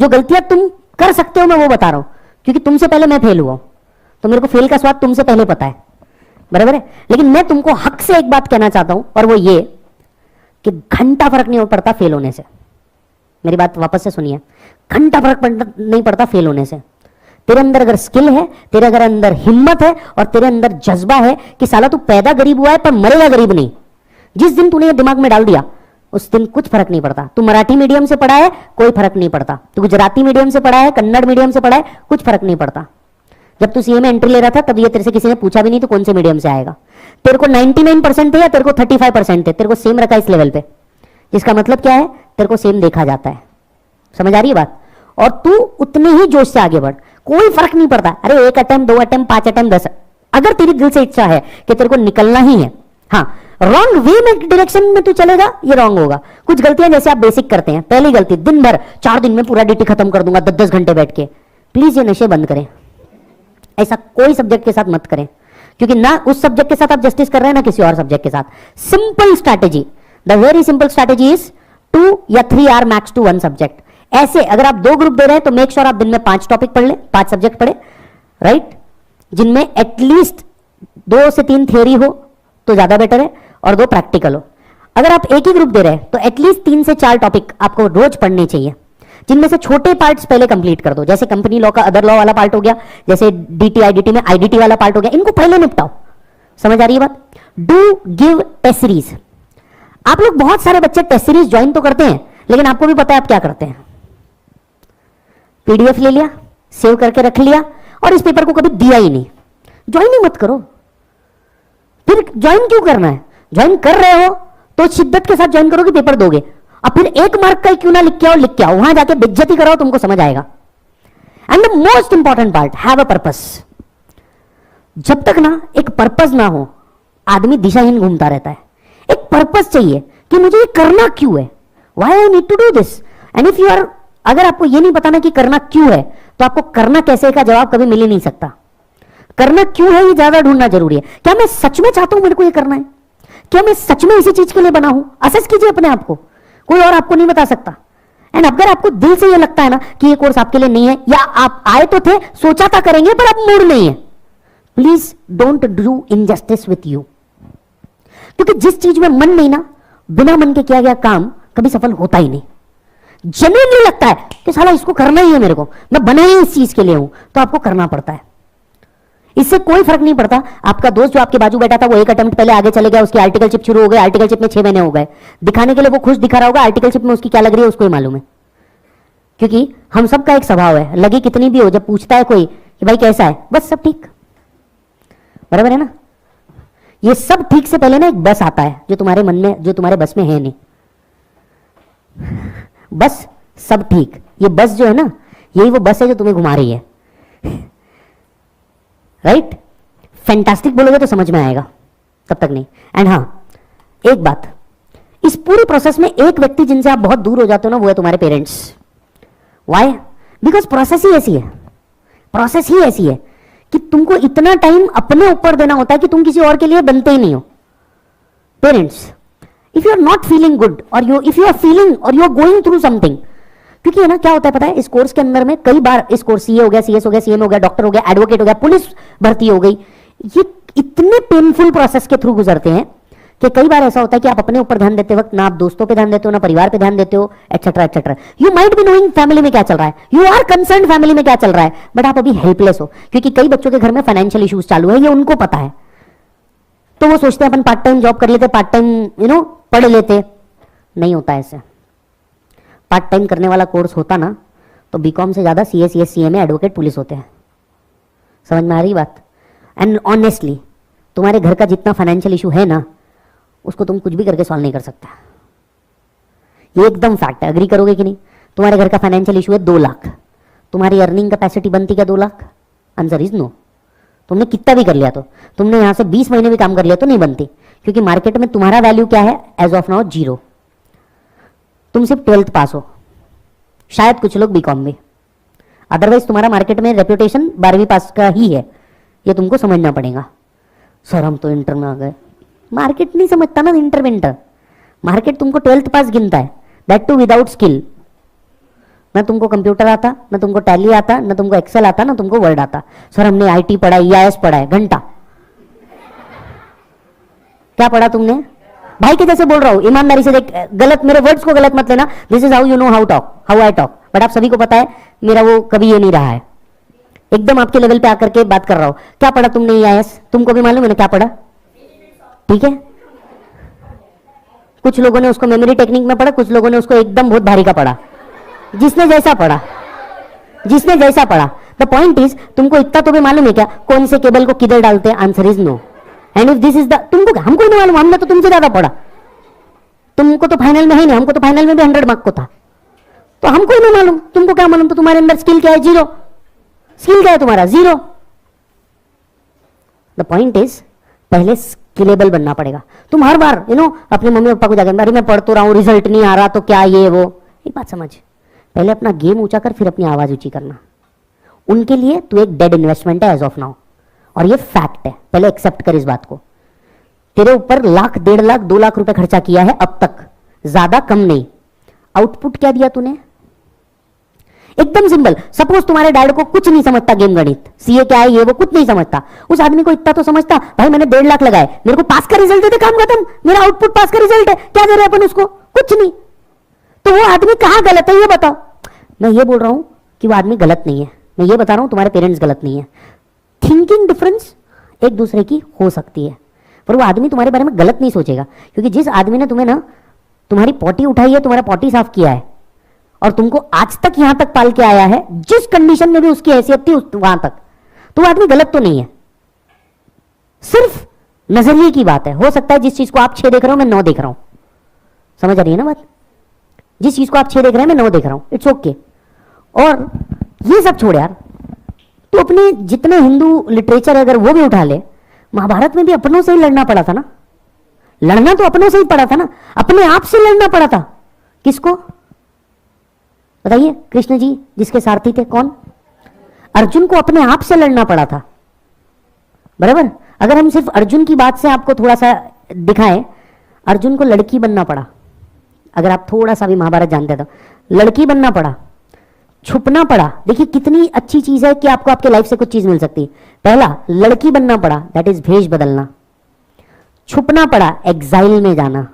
जो गलतियां तुम कर सकते हो मैं वो बता रहा हूं, क्योंकि तुमसे पहले मैं फेल हुआ हूं, तो मेरे को फेल का स्वाद तुमसे पहले पता है, बराबर है। लेकिन मैं तुमको हक से एक बात कहना चाहता हूं, और वो ये कि घंटा फर्क नहीं पड़ता फेल होने से। मेरी बात वापस से सुनिए, घंटा फर्क नहीं पड़ता फेल होने से। तेरे अंदर अगर स्किल है, तेरे अगर अंदर हिम्मत है, और तेरे अंदर जज्बा है कि साला तू पैदा गरीब हुआ है पर मरेगा गरीब नहीं, जिस दिन तूने ये दिमाग में डाल दिया उस दिन कुछ फर्क नहीं पड़ता। तू मराठी मीडियम से पढ़ा है कोई फर्क नहीं पड़ता, तू गुजराती मीडियम से पढ़ा है, कन्नड़ मीडियम से पढ़ा है, कुछ फर्क नहीं पड़ता। जब तू सीए में एंट्री ले रहा था तब ये तेरे से किसी ने पूछा भी नहीं तो कौन से मीडियम से आएगा। तेरे को 99% थे या तेरे को 35% थे, तेरे को सेम रखा इस लेवल पे, इसका मतलब क्या है, तेरे को सेम देखा जाता है। समझ आ रही है बात? और तू उतने ही जोश से आगे बढ़, कोई फर्क नहीं पड़ता। अरे 1 अटेम्प्ट 2 अटेम्प्ट 5 अटेम्प्ट 10, अगर तेरी दिल से इच्छा है कि तेरे को निकलना ही है, हाँ रॉन्ग वे में डायरेक्शन में तू चलेगा ये रॉन्ग होगा। कुछ गलतियां जैसे आप बेसिक करते हैं, पहली गलती दिन भर 4 दिन में पूरा डीटी खत्म कर दूंगा 10-10 घंटे बैठ के, प्लीज ये नशे बंद करें। ऐसा कोई सब्जेक्ट के साथ मत करें, क्योंकि ना उस सब्जेक्ट के साथ आप जस्टिस कर रहे हैं ना किसी और सब्जेक्ट के साथ। Simple strategy, the very simple strategy is 2 या 3 आवर मैक्स टू 1 सब्जेक्ट। ऐसे अगर आप 2 ग्रुप दे रहे हैं तो मेक श्योर आप दिन में 5 टॉपिक पढ़ लें, 5 सब्जेक्ट पढ़े, राइट, जिनमें एटलीस्ट 2 से 3 थियोरी हो तो ज्यादा बेटर है और 2 प्रैक्टिकल हो। अगर आप एक ही ग्रुप दे रहे हैं तो एटलीस्ट 3 से 4 टॉपिक आपको रोज पढ़ने चाहिए, जिनमें से छोटे पार्ट्स पहले कंप्लीट कर दो। जैसे कंपनी लॉ का अदर लॉ वाला पार्ट हो गया, जैसे डीटी आईडीटी में आईडीटी वाला पार्ट हो गया, इनको पहले निपटाओ। समझ आ रही है बात? Do give test series. आप लोग बहुत सारे बच्चे टेस्ट सीरीज ज्वाइन तो करते हैं, लेकिन आपको भी पता है आप क्या करते हैं, पीडीएफ ले लिया, सेव करके रख लिया और इस पेपर को कभी दिया ही नहीं। ज्वाइन ही मत करो, फिर ज्वाइन क्यों करना है? ज्वाइन कर रहे हो तो शिद्दत के साथ ज्वाइन करो कि पेपर दोगे। अब फिर 1 मार्क का क्यों ना लिख के आओ, लिख के आओ, वहां जाके बेइज्जती कराओ, तुमको समझ आएगा। And the most important part, have a purpose. जब तक ना एक पर्पस ना हो आदमी दिशाहीन घूमता रहता है। एक पर्पस चाहिए कि मुझे ये करना क्यों है, why I need to do this. And if you are, अगर आपको ये नहीं पता ना कि करना क्यों है, तो आपको करना कैसे का जवाब कभी मिल ही नहीं सकता। करना क्यों है ये ज्यादा ढूंढना जरूरी है। क्या मैं सच में चाहता हूं मेरे को ये करना है, क्या मैं सच में इसी चीज के लिए बना हूं? असेस कीजिए अपने आप को, कोई और आपको नहीं बता सकता। एंड अगर आपको दिल से ये लगता है ना कि ये कोर्स आपके लिए नहीं है, या आप आए तो थे, सोचा था करेंगे पर अब मूड नहीं है, please don't do injustice with you. क्योंकि जिस चीज में मन नहीं ना, बिना मन के किया गया काम कभी सफल होता ही नहीं। जेन्युइनली लगता है कि साला इसको करना ही है, मेरे को, मैं बना ही इस चीज के लिए हूं, तो आपको करना पड़ता है। इससे कोई फर्क नहीं पड़ता आपका दोस्त जो आपके बाजू बैठा था वो 1 अटेम्प्ट पहले आगे चले गया, उसकी आर्टिकल शिप शुरू हो गई, आर्टिकल शिप में 6 महीने हो गए, दिखाने के लिए वो खुश दिखा रहा होगा, आर्टिकल शिप में उसकी क्या लग रही है उसको ही मालूम है। क्योंकि हम सबका एक स्वभाव है, लगी कितनी भी हो, जब पूछता है कोई कि भाई कैसा है, बस सब ठीक, बराबर है ना। ये सब ठीक से पहले ना एक बस आता है जो तुम्हारे मन में, जो तुम्हारे बस में है नहीं। बस सब ठीक, ये बस जो है ना, यही वो बस है जो तुम्हें घुमा रही है, राइट? फैंटास्टिक बोलोगे तो समझ में आएगा, तब तक नहीं। एंड हाँ, एक बात, इस पूरे प्रोसेस में एक व्यक्ति जिनसे आप बहुत दूर हो जाते हो ना, वो है तुम्हारे पेरेंट्स। व्हाई? बिकॉज प्रोसेस ही ऐसी है, प्रोसेस ही ऐसी है कि तुमको इतना टाइम अपने ऊपर देना होता है कि तुम किसी और के लिए बनते ही नहीं हो। Parents, if you are not feeling good, और you if you are feeling और you are going through something, क्योंकि है ना क्या होता है पता है, इस कोर्स के अंदर में कई बार, इस कोर्स सीए हो गया, सीएस हो गया, सीएम हो गया, डॉक्टर हो गया, एडवोकेट हो गया, पुलिस भर्ती हो गई, ये इतने पेनफुल प्रोसेस के थ्रू गुजरते हैं कि कई बार ऐसा होता है कि आप अपने ऊपर ध्यान देते वक्त ना आप दोस्तों पे ध्यान देते हो, ना परिवार पे ध्यान देते हो, etcetera etcetera. You might be knowing family में क्या चल रहा है, यू आर कंसर्न फैमिली में क्या चल रहा है, बट आप अभी हेल्पलेस हो, क्योंकि कई बच्चों के घर में फाइनेंशियल इश्यूज चालू है, ये उनको पता है, तो वो सोचते हैं अपन पार्ट टाइम जॉब कर लेते, पार्ट टाइम पढ़ लेते। नहीं होता ऐसे। पार्ट टाइम करने वाला कोर्स होता ना तो बीकॉम से ज्यादा CA, CS, CMA, advocate, police होते हैं। समझ में आ रही बात? एंड ऑनेस्टली तुम्हारे घर का जितना फाइनेंशियल इशू है ना, उसको तुम कुछ भी करके सॉल्व नहीं कर सकता, ये एकदम फैक्ट है। अग्री करोगे कि नहीं? तुम्हारे घर का फाइनेंशियल इशू है 2 लाख, तुम्हारी अर्निंग कैपेसिटी बनती क्या 2 लाख? Answer is no. तुमने कितना भी कर लिया, तो तुमने यहां से 20 महीने भी काम कर लिया तो नहीं बनती, क्योंकि मार्केट में तुम्हारा वैल्यू क्या है एज ऑफ नाउ? 0। तुम सिर्फ 12th पास हो, शायद कुछ लोग बीकॉम भी, अदरवाइज तुम्हारा मार्केट में रेपुटेशन 12वीं पास का ही है, ये तुमको समझना पड़ेगा। सर हम तो इंटर में आ गए, मार्केट नहीं समझता ना इंटर विंटर, मार्केट तुमको 12th पास गिनता है, दैट टू विदाउट स्किल। ना तुमको कंप्यूटर आता, ना तुमको टैली आता, ना तुमको एक्सेल आता, ना तुमको वर्ड आता। सर हमने आईटी पढ़ा, ईआईएस पढ़ा है, घंटा। क्या पढ़ा तुमने? भाई के जैसे बोल रहा हूं, ईमानदारी से देख, गलत मेरे वर्ड्स को गलत मत लेना। This is how you know how I talk, but आप सभी को पता है मेरा वो कभी ये नहीं रहा है। एकदम आपके लेवल पे आकर के बात कर रहा हूं। क्या पढ़ा तुमने ईआईएस? तुमको भी मालूम है ना क्या पढ़ा? ठीक है, कुछ लोगों ने उसको मेमोरी टेक्निक में पढ़ा, कुछ लोगों ने उसको एकदम बहुत भारी का पढ़ा। जिसने जैसा पढ़ा, जिसने जैसा पढ़ा। द पॉइंट इज, तुमको इतना तो भी मालूम है क्या कौन से केबल को किधर डालते हैं? Answer is no. And if this is the, तुमको हमको नहीं मालूम, हमने तो तुमसे ज्यादा पढ़ा। तुमको तो फाइनल में है नहीं, हमको तो फाइनल में भी 100 मार्क को था, तो हमको ही नहीं मालूम। तुमको क्या मालूम? तो तुम्हारे अंदर स्किल क्या है? जीरो। स्किल क्या है तुम्हारा? जीरो। द पॉइंट इज, पहले स्किलेबल बनना पड़ेगा। तुम हर बार अपने मम्मी पापा को जाकर, अरे मैं पढ़ तो रहा हूं, रिजल्ट नहीं आ रहा, तो क्या ये वो। एक बात समझ, पहले अपना गेम ऊंचा कर, फिर अपनी आवाज ऊंची करना। उनके लिए तू एक डेड इन्वेस्टमेंट है एज ऑफ नाउ, और ये फैक्ट है। पहले एक्सेप्ट कर इस बात को। तेरे ऊपर लाख, 1.5 लाख, 2 लाख रुपए खर्चा किया है अब तक, ज्यादा कम नहीं। आउटपुट क्या दिया तूने? एकदम सिंपल। सपोज तुम्हारे डैड को कुछ नहीं समझता गेम गणित, सीए क्या है ये वो कुछ नहीं समझता, उस आदमी को इतना तो समझता, भाई मैंने 1.5 लाख लगाए, मेरे को पास का रिजल्ट देते, काम खत्म, मेरा आउटपुट पास का रिजल्ट है, क्या दे रहे अपन उसको? कुछ नहीं। तो वो आदमी कहां गलत है ये बताओ। मैं ये बोल रहा हूं कि वो आदमी गलत नहीं है, मैं ये बता रहा हूं तुम्हारे पेरेंट्स गलत नहीं है। थिंकिंग डिफरेंस एक दूसरे की हो सकती है, पर वो आदमी तुम्हारे बारे में गलत नहीं सोचेगा। क्योंकि जिस आदमी ने तुम्हें ना तुम्हारी पॉटी उठाई है, तुम्हारा पॉटी साफ किया है, और तुमको आज तक यहां तक पाल के आया है, जिस कंडीशन में भी उसकी हैसियत थी वहां तक, तो वो आदमी गलत तो नहीं है। सिर्फ नजरिए की बात है। हो सकता है जिस चीज को आप 6 देख रहे हो मैं 9 देख रहा हूं। समझ आ रही है ना बात? जिस चीज को आप 6 देख रहे हैं मैं 9 देख रहा हूं, इट्स ओके। और ये सब छोड़ यार, तो अपने जितने हिंदू लिटरेचर अगर वो भी उठा ले, महाभारत में भी अपनों से ही लड़ना पड़ा था ना। लड़ना तो अपनों से ही पड़ा था ना, अपने आप से लड़ना पड़ा था। किसको बताइए? कृष्ण जी जिसके सारथी थे, कौन? अर्जुन को अपने आप से लड़ना पड़ा था, बराबर। अगर हम सिर्फ अर्जुन की बात से आपको थोड़ा सा दिखाएं, अर्जुन को लड़की बनना पड़ा। अगर आप थोड़ा सा भी महाभारत जानते तो लड़की बनना पड़ा, छुपना पड़ा। देखिए कितनी अच्छी चीज है कि आपको आपके लाइफ से कुछ चीज मिल सकती है। पहला लड़की बनना पड़ा, दैट इज भेष बदलना। छुपना पड़ा, एग्जाइल में जाना।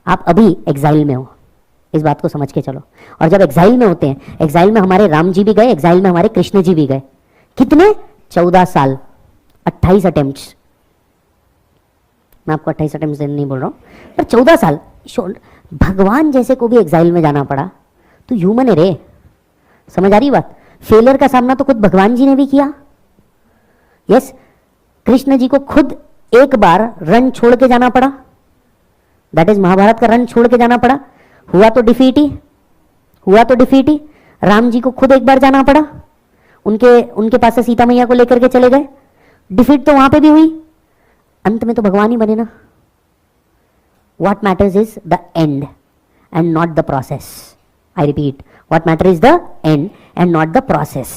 आप अभी एग्जाइल में हो, इस बात को समझ के चलो। और जब एग्जाइल में होते हैं, एग्जाइल में हमारे राम जी भी गए, एग्जाइल में हमारे कृष्ण जी भी गए। कितने? 14 साल, 28 अटेम्प्ट्स। मैं आपको 28 अटेम्प्ट्स नहीं बोल रहा हूं, पर 14 साल। भगवान जैसे को भी एग्जाइल में जाना पड़ा, तो ह्यूमन है रे। समझ आ रही बात? फेलियर का सामना तो खुद भगवान जी ने भी किया। यस, कृष्ण जी को खुद एक बार रण छोड़ के जाना पड़ा, दैट इज महाभारत का रण छोड़ के जाना पड़ा। हुआ तो डिफीट ही, हुआ तो डिफीट ही। राम जी को खुद एक बार जाना पड़ा, उनके पास से सीता मैया को लेकर के चले गए, डिफीट तो वहां पे भी हुई। अंत में तो भगवान ही बने ना। What matters is the end and not the process. I repeat, what matter is the end and not the process.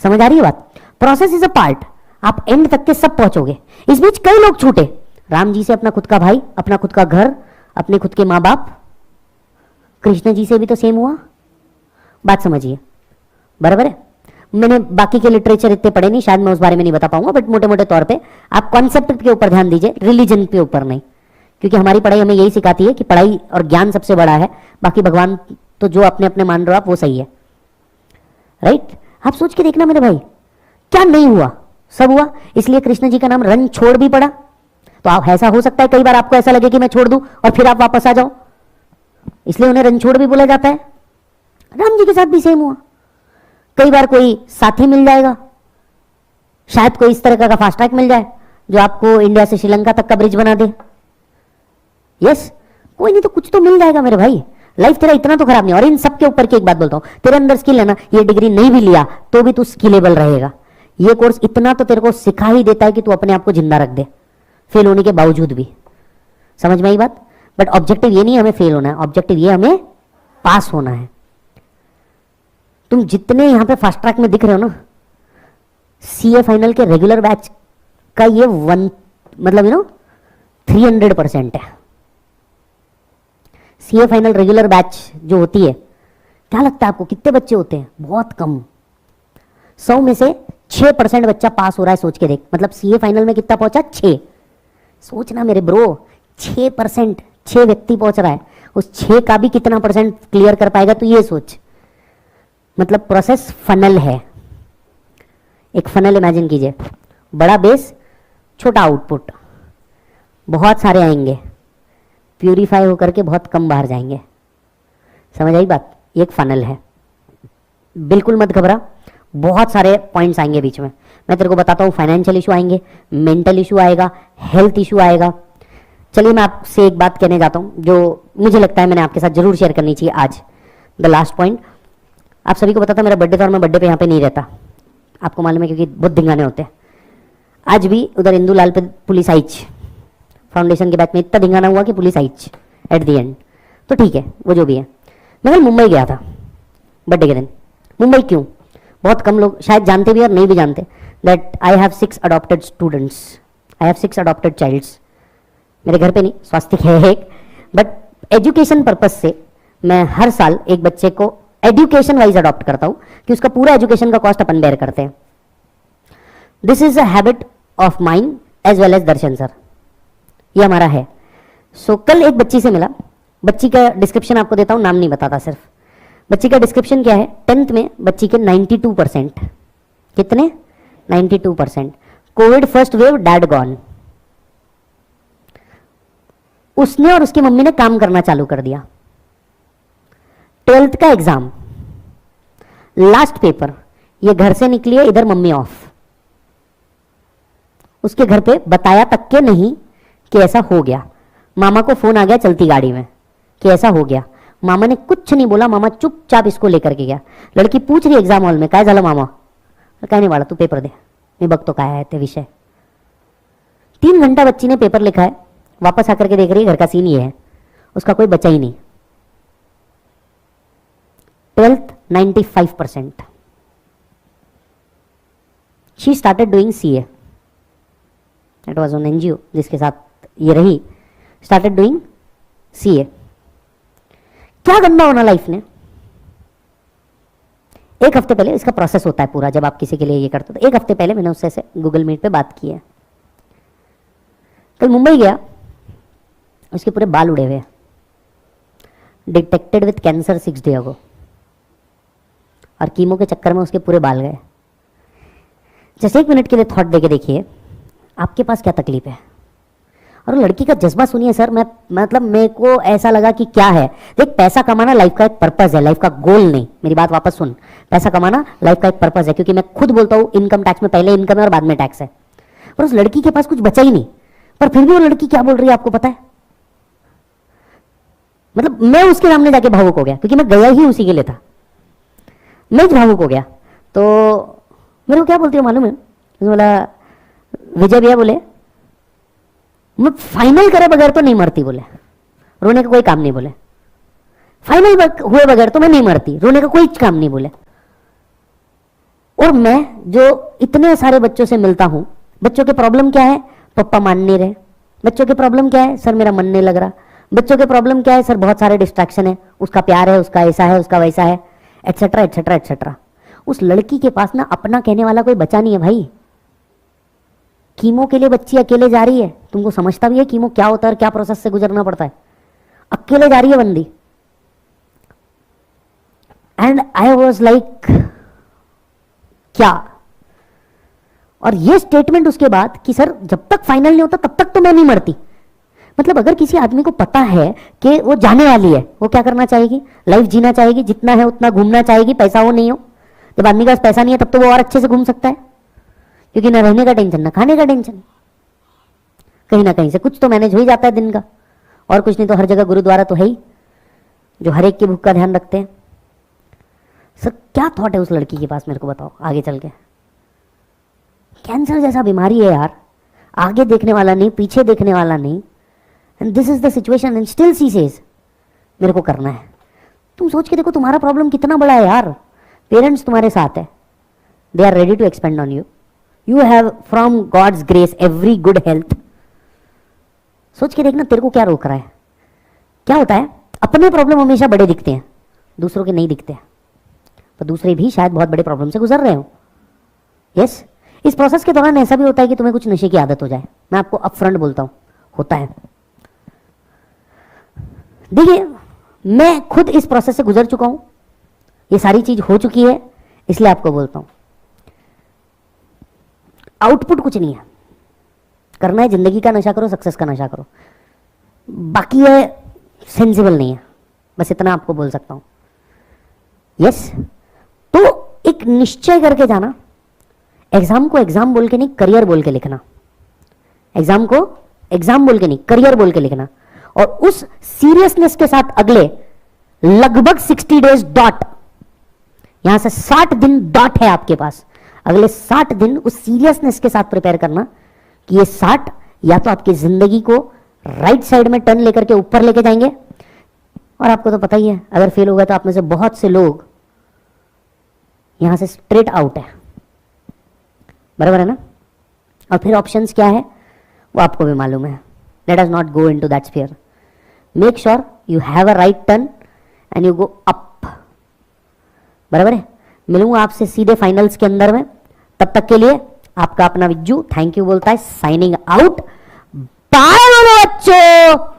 समझ आ रही है बात? प्रोसेस इज अ पार्ट, आप एंड तक के सब पहुंचोगे। इस बीच कई लोग छूटे। राम जी से अपना खुद का भाई, अपना खुद का घर, अपने खुद के मां बाप। कृष्ण जी से भी तो सेम हुआ। बात समझिए, बराबर है। मैंने बाकी के लिटरेचर इतने पढ़े नहीं, शायद मैं उस बारे में नहीं बता पाऊंगा, बट मोटे मोटे तौर पे आप कॉन्सेप्ट के ऊपर ध्यान दीजिए, रिलीजन के ऊपर नहीं। क्योंकि हमारी पढ़ाई हमें यही सिखाती है कि पढ़ाई और ज्ञान सबसे बड़ा है, बाकी भगवान तो जो अपने अपने मान रहे हो आप वो सही है, राइट? आप सोच के देखना मेरे भाई, क्या नहीं हुआ, सब हुआ। इसलिए कृष्ण जी का नाम रण छोड़ भी पड़ा। तो आप ऐसा हो सकता है कई बार आपको ऐसा लगे कि मैं छोड़ दूं और फिर आप वापस आ जाओ, इसलिए उन्हें रणछोड़ भी बोला जाता है। राम जी के साथ भी सेम हुआ। कई बार कोई साथी मिल जाएगा, शायद कोई इस तरह का फास्ट ट्रैक मिल जाए जो आपको इंडिया से श्रीलंका तक का ब्रिज बना दे। यस, कोई नहीं तो कुछ तो मिल जाएगा मेरे भाई। लाइफ तेरा इतना तो खराब नहीं। और इन सब के ऊपर की एक बात बोलता हूं, तेरे अंदर स्किल है ना, ये डिग्री नहीं भी लिया तो भी तू स्किलेबल रहेगा। ये कोर्स इतना तो तेरे को सिखा ही देता है कि तू अपने आप को जिंदा रख दे, फेल होने के बावजूद भी। समझ में आई बात? बट ऑब्जेक्टिव ये नहीं हमें फेल होना है, ऑब्जेक्टिव ये हमें पास होना है। तुम जितने यहां पे फास्ट ट्रैक में दिख रहे हो ना, सीए फाइनल के रेगुलर बैच का ये 300% है। सीए फाइनल रेगुलर बैच जो होती है क्या लगता है आपको कितने बच्चे होते हैं? बहुत कम। 100 में से 6% बच्चा पास हो रहा है। सोच के देख, मतलब सीए फाइनल में कितना पहुंचा? 6। सोचना मेरे ब्रो, 6%, 6 व्यक्ति पहुंच रहा है, उस 6 का भी कितना परसेंट क्लियर कर पाएगा? तो ये सोच, मतलब प्रोसेस फनल है। एक फनल इमेजिन कीजिए, बड़ा बेस, छोटा आउटपुट, बहुत सारे आएंगे, प्यूरिफाई होकर के बहुत कम बाहर जाएंगे। समझ आई बात? ये एक फनल है। बिल्कुल मत घबरा, बहुत सारे पॉइंट्स आएंगे बीच में। मैं तेरे को बताता हूँ, फाइनेंशियल इशू आएंगे, मेंटल इशू आएगा, हेल्थ इशू आएगा। चलिए मैं आपसे एक बात कहने जाता हूँ जो मुझे लगता है मैंने आपके साथ जरूर शेयर करनी चाहिए आज। द लास्ट पॉइंट, आप सभी को पता था मेरा बर्थडे था और मैं बर्थडे पे यहाँ पे नहीं रहता, आपको मालूम है, क्योंकि बहुत धिंगाने होते हैं। आज भी उधर इंदू लाल पे पुलिस आईच, फाउंडेशन के बैच में इतना धिंगाना हुआ कि पुलिस आईच एट द एंड। तो ठीक है, वो जो भी है। मैं कल मुंबई गया था बर्थडे के दिन। मुंबई क्यों? बहुत कम लोग शायद जानते भी और नहीं भी जानते that I have 6 adopted students, I have 6 adopted childs. मेरे घर पे नहीं, स्वास्थ्य है एक, बट एजुकेशन पर्पज से मैं हर साल एक बच्चे को एजुकेशन वाइज अडॉप्ट करता हूं कि उसका पूरा एजुकेशन का कॉस्ट अपन बेयर करते हैं। This is a habit of mind as well as darshan sir, ये हमारा है। सो कल एक बच्ची से मिला, बच्ची का डिस्क्रिप्शन आपको देता हूं, नाम नहीं बताता सिर्फ। बच्ची का डिस्क्रिप्शन क्या है? 10th में बच्ची के 92%, कितने? 92%। Covid first wave, dad gone. उसने और उसकी मम्मी ने काम करना चालू कर दिया। 12th का एग्जाम, लास्ट पेपर, ये घर से निकली है, इधर मम्मी ऑफ। उसके घर पे बताया तक के नहीं कि ऐसा हो गया। मामा को फोन आ गया चलती गाड़ी में कि ऐसा हो गया। मामा ने कुछ नहीं बोला, मामा चुपचाप इसको लेकर के गया। लड़की पूछ रही एग्जाम हॉल में, काय झालं मामा? काय नहीं वाला, तू पेपर दे, मी बघतो काय आहे ते विषय। 3 घंटा बच्ची ने पेपर लिखा है, वापस आकर के देख रही है घर का सीन ये है, उसका कोई बचा ही नहीं। 12th 95%। She started doing CA, it was on NGO जिसके साथ ये रही, स्टार्टेड डूइंग CA। क्या गंदा होना लाइफ ने। एक हफ्ते पहले, इसका प्रोसेस होता है पूरा जब आप किसी के लिए ये करते हो, तो एक हफ्ते पहले मैंने उससे से गूगल मीट पे बात की है। कल मुंबई गया, उसके पूरे बाल उड़े हुए, डिटेक्टेड विथ कैंसर 6 डे अगो, और कीमो के चक्कर में उसके पूरे बाल गए। जैसे 1 मिनट के लिए थॉट देके देखिए आपके पास क्या तकलीफ है। और लड़की का जज्बा सुनिए सर, मैं मतलब मेरे को ऐसा लगा कि क्या है। देख, पैसा कमाना लाइफ का एक पर्पस है, लाइफ का गोल नहीं। मेरी बात वापस सुन, पैसा कमाना लाइफ का एक पर्पस है, क्योंकि मैं खुद बोलता हूँ इनकम टैक्स में पहले इनकम है और बाद में टैक्स है। पर उस लड़की के पास कुछ बचा ही नहीं, पर फिर भी वो लड़की क्या बोल रही है आपको पता है? मतलब मैं उसके सामने जाके भावुक हो गया, क्योंकि मैं गया ही उसी के लिए था। मैं भावुक हो गया। तो मेरे को क्या बोलती है मालूम है? बोला विजय भैया, बोले मैं फाइनल करे बगैर तो नहीं मरती, बोले रोने का कोई काम नहीं, बोले फाइनल हुए बगैर तो मैं नहीं मरती, रोने का कोई काम नहीं, बोले। और मैं जो इतने सारे बच्चों से मिलता हूं, बच्चों के प्रॉब्लम क्या है? पप्पा मान नहीं रहे। बच्चों के प्रॉब्लम क्या है? सर मेरा मन नहीं लग रहा। बच्चों के प्रॉब्लम क्या है? सर बहुत सारे डिस्ट्रैक्शन है, उसका प्यार है, उसका ऐसा है, उसका वैसा है, एटसेट्रा एटसेट्रा एटसेट्रा। उस लड़की के पास ना अपना कहने वाला कोई बचा नहीं है भाई। कीमो के लिए बच्ची अकेले जा रही है, तुमको समझता भी है कीमो क्या होता है और क्या प्रोसेस से गुजरना पड़ता है? अकेले जा रही है बंदी। एंड आई वॉज लाइक क्या? और ये स्टेटमेंट उसके बाद कि सर जब तक फाइनल नहीं होता तब तक तो मैं नहीं मरती। मतलब अगर किसी आदमी को पता है कि वो जाने वाली है, वो क्या करना चाहेगी? लाइफ जीना चाहेगी, जितना है उतना घूमना चाहेगी, पैसा हो नहीं हो। जब आदमी के पास पैसा नहीं है तब तो वो और अच्छे से घूम सकता है, क्योंकि ना रहने का टेंशन ना खाने का टेंशन, कहीं ना कहीं से कुछ तो मैनेज हो ही जाता है दिन का। और कुछ नहीं तो हर जगह गुरुद्वारा तो है ही जो हर एक की भूख का ध्यान रखते हैं। सर क्या थॉट है उस लड़की के पास, मेरे को बताओ आगे चल के। कैंसर जैसा बीमारी है यार, आगे देखने वाला नहीं, पीछे देखने वाला नहीं, and this is the situation and still she says मेरे को करना है। तुम सोच के देखो तुम्हारा प्रॉब्लम कितना बड़ा है यार। पेरेंट्स तुम्हारे साथ है, they are ready to expend on you, you have from God's grace every good health. सोच के देखना तेरे को क्या रोक रहा है। क्या होता है, अपने प्रॉब्लम हमेशा बड़े दिखते हैं, दूसरों के नहीं दिखते, पर दूसरे भी शायद बहुत बड़े प्रॉब्लम से गुजर रहे हो। यस, इस प्रोसेस के दौरान ऐसा भी होता है कि तुम्हें कुछ नशे की आदत हो जाए। मैं आपको अपफ्रंट बोलता हूं, होता है। देखिए, मैं खुद इस प्रोसेस से गुजर चुका हूं, ये सारी चीज हो चुकी है, इसलिए आपको बोलता हूं। आउटपुट कुछ नहीं है, करना है जिंदगी का नशा करो, सक्सेस का नशा करो, बाकी ये सेंसिबल नहीं है, बस इतना आपको बोल सकता हूं। यस, तो एक निश्चय करके जाना, एग्जाम को एग्जाम बोल के नहीं, करियर बोल के लिखना। एग्जाम को एग्जाम बोल के नहीं, करियर बोल के लिखना, और उस सीरियसनेस के साथ अगले लगभग 60 डेज डॉट, यहां से 60 दिन डॉट है आपके पास, अगले 60 दिन उस सीरियसनेस के साथ प्रिपेयर करना कि ये 60 या तो आपकी जिंदगी को राइट साइड में टर्न लेकर के ऊपर लेके जाएंगे, और आपको तो पता ही है अगर फेल होगा तो आप में से बहुत से लोग यहां से स्ट्रेट आउट है, बराबर है ना। और फिर ऑप्शंस क्या है वो आपको भी मालूम है। Let us not go into that sphere. Make sure you have a right turn and you go up, बराबर है। मिलूंगा आपसे सीधे फाइनल्स के अंदर में, तब तक के लिए आपका अपना विज्जू थैंक यू बोलता है, साइनिंग आउट। बाय बच्चों।